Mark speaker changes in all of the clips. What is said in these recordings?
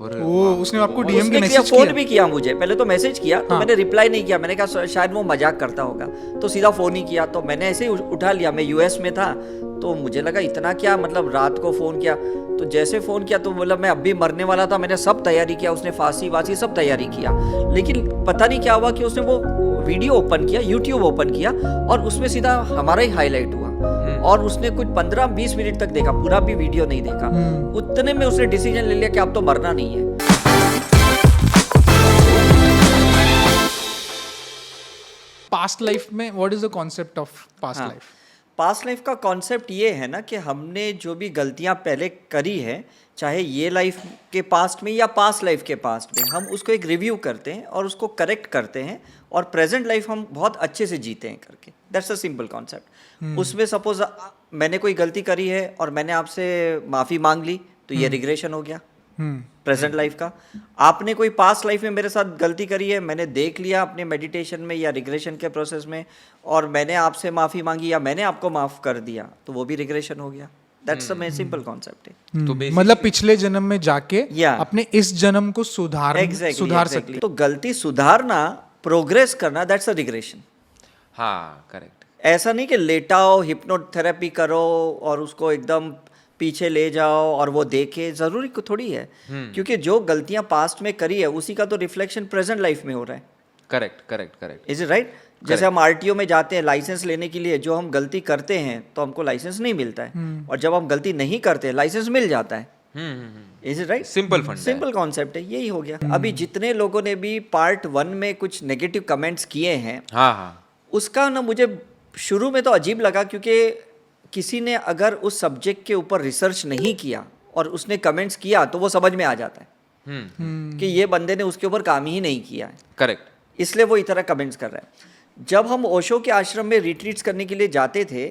Speaker 1: वो उसने आपको डीएम
Speaker 2: उसने
Speaker 1: के
Speaker 2: किया,
Speaker 1: मैसेज
Speaker 2: फोन
Speaker 1: किया?
Speaker 2: भी किया मुझे, पहले तो मैसेज किया तो
Speaker 1: हाँ।
Speaker 2: मैंने रिप्लाई नहीं किया, मैंने कहा शायद वो मजाक करता होगा, तो सीधा फोन ही किया। तो मैंने ऐसे ही उठा लिया, मैं यूएस में था तो मुझे लगा इतना क्या, मतलब रात को फोन किया। तो जैसे फोन किया तो बोला मैं अभी मरने वाला था, मैंने सब तैयारी किया, उसने फांसी वासी सब तैयारी किया, लेकिन पता नहीं क्या हुआ कि उसने वो वीडियो ओपन किया, यूट्यूब ओपन किया और उसमें सीधा हमारा ही हाईलाइट हुआ और उसने कुछ 15-20 मिनट तक देखा, पूरा भी वीडियो नहीं देखा। उतने में उसने डिसीजन ले लिया कि अब तो मरना नहीं है।
Speaker 1: पास्ट लाइफ में what is the concept of past life?
Speaker 2: Past life का कॉन्सेप्ट ये है ना कि हमने जो भी गलतियां पहले करी है, चाहे ये लाइफ के पास्ट में या पास्ट लाइफ के पास्ट में, हम उसको एक रिव्यू करते हैं और उसको करेक्ट करते हैं और प्रेजेंट लाइफ हम बहुत अच्छे से जीते हैं करके। That's a simple concept. उसमें सपोज मैंने कोई गलती करी है और मैंने आपसे माफ़ी मांग ली तो ये रिग्रेशन हो गया प्रेजेंट लाइफ का। आपने कोई पास्ट लाइफ में मेरे साथ गलती करी है, मैंने देख लिया अपने मेडिटेशन में या रिग्रेशन के प्रोसेस में और मैंने आपसे माफ़ी मांगी या मैंने आपको माफ़ कर दिया तो वो भी रिग्रेशन हो गया। दैट्स अ सिंपल कॉन्सेप्ट है।
Speaker 1: तो मतलब पिछले जन्म में जाके
Speaker 2: या
Speaker 1: अपने इस जन्म को सुधार सकते।
Speaker 2: तो गलती सुधारना, प्रोग्रेस करना, दैट्स अ रिग्रेशन।
Speaker 3: हाँ करेक्ट।
Speaker 2: ऐसा नहीं कि लेटाओ, हिप्नोथेरेपी करो और उसको एकदम पीछे ले जाओ और वो देखे, जरूरी को थोड़ी है, क्योंकि जो गलतियां पास्ट में करी है उसी का तो रिफ्लेक्शन प्रेजेंट लाइफ में हो रहा है।
Speaker 3: Correct correct correct.
Speaker 2: Is it right? जैसे हम आरटीओ में जाते हैं लाइसेंस लेने के लिए, जो हम गलती करते हैं तो हमको लाइसेंस नहीं मिलता है और जब हम गलती नहीं करते लाइसेंस मिल जाता है। Is it right?
Speaker 3: Simple fund,
Speaker 2: simple concept है, यही हो गया। अभी जितने लोगों ने भी पार्ट 1 में कुछ नेगेटिव कमेंट्स किए हैं,
Speaker 3: हाँ हाँ
Speaker 2: उसका ना मुझे शुरू में तो अजीब लगा, क्योंकि किसी ने अगर उस सब्जेक्ट के ऊपर रिसर्च नहीं किया और उसने कमेंट्स किया तो वो समझ में आ जाता है कि ये बंदे ने उसके ऊपर काम ही नहीं किया है।
Speaker 3: करेक्ट।
Speaker 2: इसलिए वो इस तरह कमेंट्स कर रहा है। जब हम ओशो के आश्रम में रिट्रीट्स करने के लिए जाते थे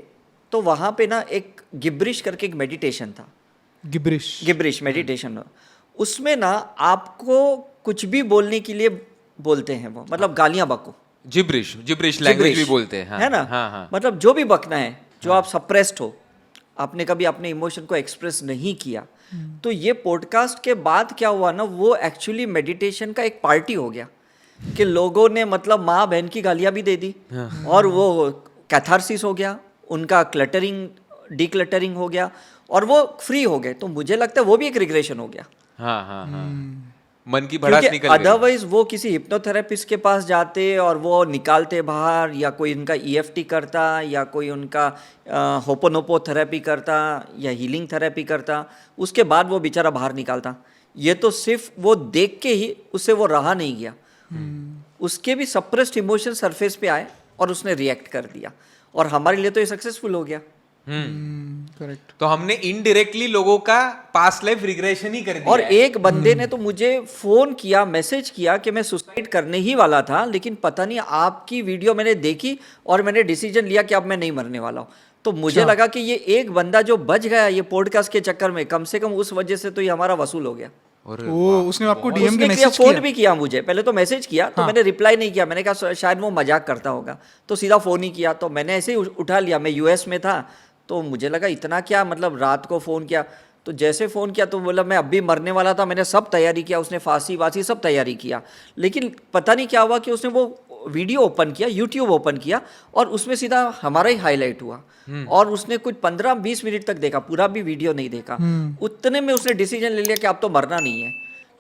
Speaker 2: तो वहाँ पे ना एक गिब्रिश करके एक मेडिटेशन था। गिब्रिश मेडिटेशन। उसमें ना आपको कुछ भी बोलने के लिए बोलते हैं वो, मतलब गालियाँ बको,
Speaker 3: जिब्रिश लैंग्वेज भी बोलते हैं, हाँ,
Speaker 2: है ना?
Speaker 3: हाँ, हाँ.
Speaker 2: मतलब जो भी बकना है, जो आप सप्रेस्ड हो, आपने कभी अपने इमोशन को एक्सप्रेस नहीं किया, तो ये पॉडकास्ट के बाद क्या हुआ ना, वो एक्चुअली मेडिटेशन का एक पार्टी हो गया कि लोगों ने मतलब माँ बहन की गालियाँ भी दे दी और वो कैथारसिस हो गया, उनका क्लटरिंग डिक्लटरिंग हो गया और वो फ्री हो गए। तो मुझे लगता है वो भी एक रिग्रेशन हो गया।
Speaker 3: हाँ हाँ हाँ। मन की भड़ास निकल गई।
Speaker 2: अदरवाइज वो किसी हिप्नोथेरेपिस्ट के पास जाते और वो निकालते बाहर, या कोई उनका ईएफटी करता या कोई उनका होपोनोपो थेरेपी करता या हीलिंग थेरेपी करता, उसके बाद वो बेचारा बाहर निकालता। ये तो सिर्फ वो देख के ही उससे वो रहा नहीं गया, उसके भी सप्रेस्ड इमोशन सरफेस पे आए और उसने रिएक्ट कर दिया और हमारे लिए तो ये सक्सेसफुल हो गया।
Speaker 1: करेक्ट।
Speaker 3: तो हमने इनडायरेक्टली लोगों का पास्ट लाइफ रिग्रेशन ही कर दिया।
Speaker 2: और एक बंदे ने तो मुझे फोन किया, मैसेज किया कि मैं सुसाइड करने ही वाला था, लेकिन पता नहीं आपकी वीडियो मैंने देखी और मैंने डिसीजन लिया कि अब मैं नहीं मरने वाला हूँ। तो मुझे लगा कि ये एक बंदा जो बच गया ये पॉडकास्ट के चक्कर में, कम से कम उस वजह से तो ये हमारा वसूल हो गया।
Speaker 1: वो उसने आपको डीएम के
Speaker 2: उसने किया,
Speaker 1: मैसेज
Speaker 2: फोन
Speaker 1: किया?
Speaker 2: भी किया मुझे, पहले तो मैसेज किया तो मैंने रिप्लाई नहीं किया, मैंने कहा शायद वो मजाक करता होगा, तो सीधा फोन ही किया। तो मैंने ऐसे ही उठा लिया, मैं यूएस में था तो मुझे लगा इतना क्या, मतलब रात को फ़ोन किया। तो जैसे फ़ोन किया तो बोला मैं अभी मरने वाला था, मैंने सब तैयारी किया, उसने फांसी वासी सब तैयारी किया, लेकिन पता नहीं क्या हुआ कि उसने वो वीडियो ओपन किया, यूट्यूब ओपन किया और उसमें सीधा हमारा ही हाईलाइट हुआ और उसने कुछ 15-20 मिनट तक देखा, पूरा भी वीडियो नहीं देखा। उतने में उसने डिसीजन ले लिया कि अब तो मरना नहीं है,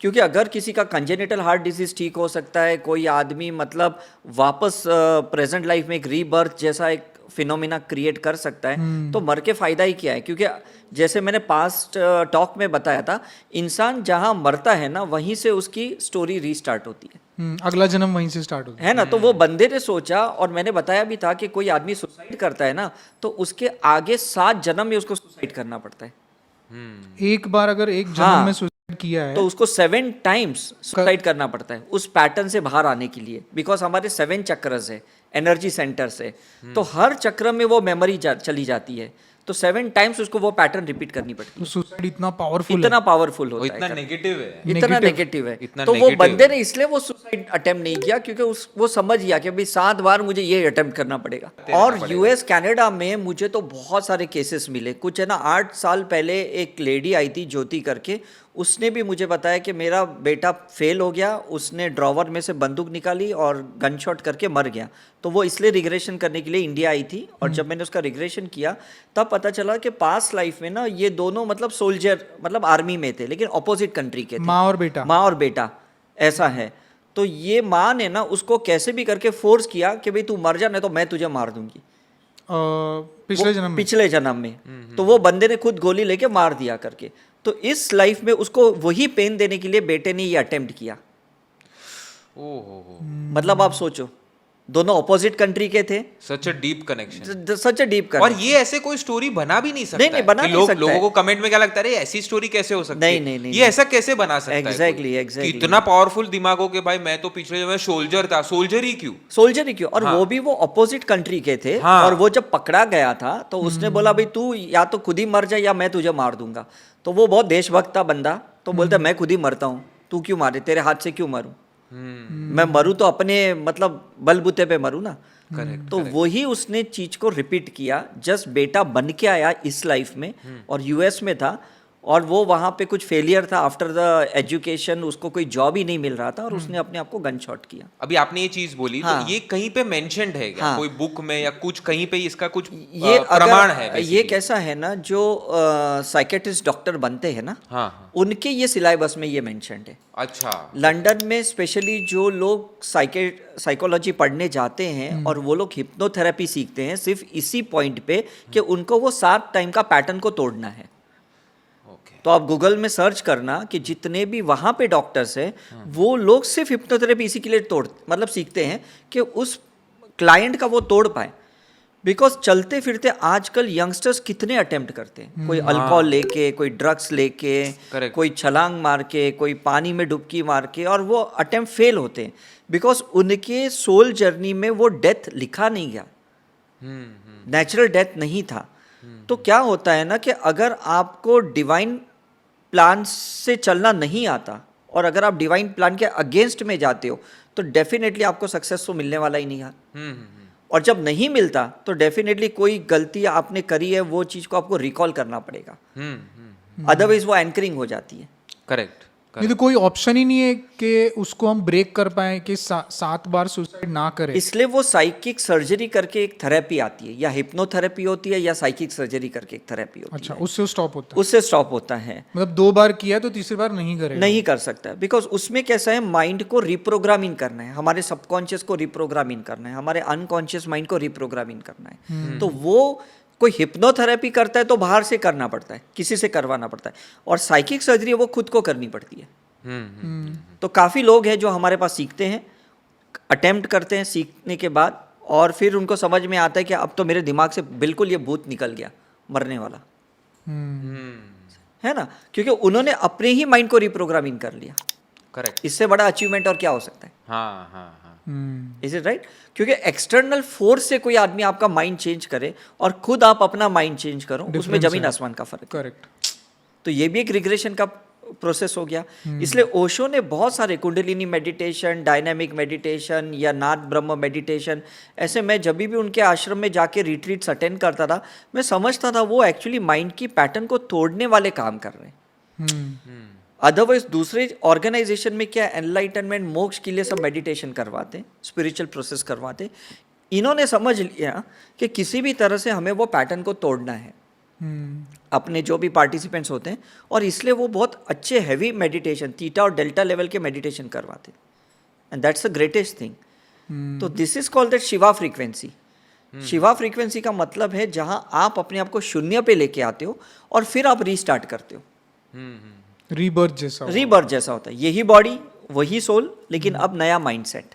Speaker 2: क्योंकि अगर किसी का कंजेनिटल हार्ट डिजीज ठीक हो सकता है, कोई आदमी मतलब वापस प्रेजेंट लाइफ में एक रीबर्थ जैसा एक फिनोमिना क्रिएट कर सकता है, तो मर के फायदा ही क्या है? क्योंकि जैसे मैंने पास्ट टॉक में बताया था, इंसान जहां मरता है ना वहीं से उसकी स्टोरी रीस्टार्ट होती है।
Speaker 1: अगला जन्म वहीं से स्टार्ट होता
Speaker 2: है ना? तो वो बंदे ने सोचा, और मैंने बताया भी था कि कोई आदमी सुसाइड करता है ना तो उसके आगे 7 जन्म में उसको सुसाइड करना पड़ता है।
Speaker 1: एक बार अगर एक जन्म में सुसाइड किया है
Speaker 2: तो उसको 7 टाइम्स सुसाइड करना पड़ता है उस पैटर्न से बाहर आने के लिए, बिकॉज हमारे 7 चक्रस है, एनर्जी सेंटर्स है, तो हर चक्र में वो मेमोरी चली जाती है, तो 7 टाइम्स उसको वो पैटर्न रिपीट करनी पड़ती है।
Speaker 1: तो सुसाइड इतना पावरफुल
Speaker 3: वो
Speaker 2: होता
Speaker 3: इतना
Speaker 2: है,
Speaker 3: नेगेटिव है,
Speaker 2: इतना नेगेटिव है।
Speaker 3: इतना
Speaker 2: तो वो
Speaker 3: negative
Speaker 2: बंदे ने इसलिए वो सुसाइड अटेम्प्ट नहीं किया क्योंकि वो समझ गया कि भाई 7 बार मुझे ये अटेम्प्ट करना पड़ेगा। और यूएस कनाडा में मुझे तो बहुत सारे केसेस मिले। कुछ है ना, 8 साल पहले एक लेडी आई थी ज्योति करके, उसने भी मुझे बताया कि मेरा बेटा फेल हो गया, उसने ड्रॉवर में से बंदूक निकाली और गन शॉट करके मर गया। तो वो इसलिए रिग्रेशन करने के लिए इंडिया आई थी, और जब मैंने उसका रिग्रेशन किया तब पता चला कि पास्ट लाइफ में ना ये दोनों मतलब सोल्जर, मतलब आर्मी में थे, लेकिन अपोजिट कंट्री के थे।
Speaker 1: माँ और बेटा।
Speaker 2: माँ और बेटा ऐसा है। तो ये माँ ने ना उसको कैसे भी करके फोर्स किया कि भाई तू मर जा, नहीं तो मैं तुझे मार दूंगी।
Speaker 1: पिछले जन्म में।
Speaker 2: पिछले जन्म में तो वो बंदे ने खुद गोली लेके मार दिया करके। तो इस लाइफ में उसको वही पेन देने के लिए बेटे ने ये अटेम्प्ट किया।
Speaker 3: ओहो,
Speaker 2: मतलब आप सोचो, दोनों ऑपोजिट कंट्री के थे,
Speaker 3: such a deep connection.
Speaker 2: Such a deep
Speaker 3: और ये ऐसे कोई स्टोरी बना भी नहीं सकता
Speaker 2: नहीं,
Speaker 3: है
Speaker 2: बना
Speaker 3: कि
Speaker 2: नहीं
Speaker 3: लोग
Speaker 2: सकता
Speaker 3: लोगों
Speaker 2: है।
Speaker 3: को कमेंट में क्या लगता है, ऐसी स्टोरी कैसे हो सकती है?
Speaker 2: नहीं,
Speaker 3: ये ऐसा कैसे बना सकता है?
Speaker 2: Exactly,
Speaker 3: कोई?
Speaker 2: exactly.
Speaker 3: कि इतना पावरफुल दिमाग हो कि भाई मैं तो पिछले जन्म में सोल्जर था। सोल्जर ही क्यों?
Speaker 2: सोल्जर ही क्यों? और
Speaker 3: हाँ।
Speaker 2: वो भी वो अपोजिट कंट्री के थे।
Speaker 3: हाँ।
Speaker 2: और वो जब पकड़ा गया था तो उसने बोला भाई तू या तो खुद ही मर जा या मैं तुझे मार दूंगा। तो वो बहुत देशभक्त था बंदा, तो बोलता मैं खुद ही मरता हूँ, तू क्यों मारे, तेरे हाथ से क्यों मरूं? मैं मरूं तो अपने मतलब बलबूते पे मरूं ना।
Speaker 3: करेक्ट।
Speaker 2: तो वही उसने चीज को रिपीट किया। जस्ट बेटा बन के आया इस लाइफ में, और यूएस में था, और वो वहाँ पे कुछ फेलियर था आफ्टर द एजुकेशन, उसको कोई जॉब ही नहीं मिल रहा था, और उसने अपने आप को गन शॉट किया।
Speaker 3: अभी आपने ये चीज बोली,
Speaker 2: हाँ।
Speaker 3: तो ये कहीं पे मेंशन्ड है क्या?
Speaker 2: हाँ।
Speaker 3: कोई बुक में या कुछ कहीं पे इसका कुछ
Speaker 2: ये
Speaker 3: प्रमाण है?
Speaker 2: ये
Speaker 3: basically?
Speaker 2: कैसा है ना, जो साइकेट्रिस्ट डॉक्टर बनते हैं ना,
Speaker 3: हाँ।
Speaker 2: उनके ये सिलेबस में ये मेंशन्ड है।
Speaker 3: अच्छा।
Speaker 2: लंदन में स्पेशली जो लोग साइकोलॉजी पढ़ने जाते हैं और वो लोग हिप्नोथेरेपी सीखते हैं सिर्फ इसी पॉइंट पे कि उनको वो 7 टाइम का पैटर्न को तोड़ना है।
Speaker 3: ओके।
Speaker 2: तो आप गूगल में सर्च करना कि जितने भी वहाँ पे डॉक्टर्स हैं वो लोग सिर्फ हिप्नोथेरेपी इसी के लिए मतलब सीखते हैं कि उस क्लाइंट का वो तोड़ पाए। बिकॉज चलते फिरते आजकल यंगस्टर्स कितने अटेम्प्ट करते हैं, कोई अल्कोहल लेके, कोई ड्रग्स लेके,
Speaker 3: Correct.
Speaker 2: कोई छलांग मार के, कोई पानी में डुबकी मार के, और वो अटेम्प्ट फेल होते हैं बिकॉज उनके सोल जर्नी में वो डेथ लिखा नहीं गया, नेचुरल डेथ नहीं था। तो क्या होता है ना कि अगर आपको डिवाइन प्लान से चलना नहीं आता और अगर आप डिवाइन प्लान के अगेंस्ट में जाते हो तो डेफिनेटली आपको सक्सेस तो मिलने वाला ही नहीं है। और जब नहीं मिलता तो डेफिनेटली कोई गलती आपने करी है वो चीज़ को आपको रिकॉल करना पड़ेगा, अदरवाइज वो एंकरिंग हो जाती है।
Speaker 3: करेक्ट।
Speaker 1: नहीं तो कोई ऑप्शन ही नहीं है कि उसको हम ब्रेक कर पाए कि 7 बार सुसाइड ना करें।
Speaker 2: इसलिए वो साइकिक सर्जरी करके एक थेरेपी आती है, या हिप्नोथेरेपी होती है या साइकिक सर्जरी करके एक थेरेपी होती
Speaker 1: अच्छा,
Speaker 2: है।
Speaker 1: उससे स्टॉप होता है?
Speaker 2: उससे स्टॉप होता है।
Speaker 1: मतलब 2 बार किया तो तीसरी बार नहीं करेगा?
Speaker 2: नहीं कर सकता, बिकॉज उसमें कैसा है, माइंड को रिप्रोग्रामिंग करना है, हमारे सबकॉन्शियस को रिप्रोग्रामिंग करना है, हमारे अनकॉन्शियस माइंड को रिप्रोग्रामिंग करना है। तो वो कोई हिप्नोथेरेपी करता है तो बाहर से करना पड़ता है, किसी से करवाना पड़ता है, और साइकिक सर्जरी वो खुद को करनी पड़ती है। तो काफ़ी लोग हैं जो हमारे पास सीखते हैं, अटेम्प्ट करते हैं सीखने के बाद, और फिर उनको समझ में आता है कि अब तो मेरे दिमाग से बिल्कुल ये भूत निकल गया मरने वाला, है ना, क्योंकि उन्होंने अपने ही माइंड को रिप्रोग्रामिंग कर लिया।
Speaker 3: करेक्ट।
Speaker 2: इससे बड़ा अचीवमेंट और क्या हो सकता है?
Speaker 3: हाँ हाँ हाँ।
Speaker 2: Is it right? क्योंकि एक्सटर्नल फोर्स से कोई आदमी आपका माइंड चेंज करे और खुद आप अपना माइंड चेंज करो, उसमें
Speaker 1: Difference
Speaker 2: जमीन
Speaker 1: है।
Speaker 2: आसमान का फर्क है।
Speaker 1: करेक्ट।
Speaker 2: तो ये भी एक रिग्रेशन का प्रोसेस हो गया। इसलिए ओशो ने बहुत सारे कुंडलिनी मेडिटेशन, डायनामिक मेडिटेशन या नाद ब्रह्म मेडिटेशन, ऐसे मैं जब भी उनके आश्रम में जाके रिट्रीट्स अटेंड करता था, मैं समझता था वो एक्चुअली माइंड की पैटर्न को तोड़ने वाले काम कर रहे हैं। अदरवाइज दूसरे ऑर्गेनाइजेशन में क्या एनलाइटनमेंट, मोक्ष के लिए सब मेडिटेशन करवाते, स्पिरिचुअल प्रोसेस करवाते। इन्होंने समझ लिया कि किसी भी तरह से हमें वो पैटर्न को तोड़ना है, अपने जो भी पार्टिसिपेंट्स होते हैं, और इसलिए वो बहुत अच्छे हैवी मेडिटेशन, थीटा और डेल्टा लेवल के मेडिटेशन करवाते, and that's the greatest thing. तो this is called that Shiva frequency. Shiva frequency का मतलब है जहां आप अपने आप को शून्य पे लेके आते हो और फिर आप रीस्टार्ट करते हो।
Speaker 1: रीबर्थ जैसा
Speaker 2: रीबर्थ जैसा होता है, यही बॉडी वही सोल, लेकिन अब नया माइंडसेट।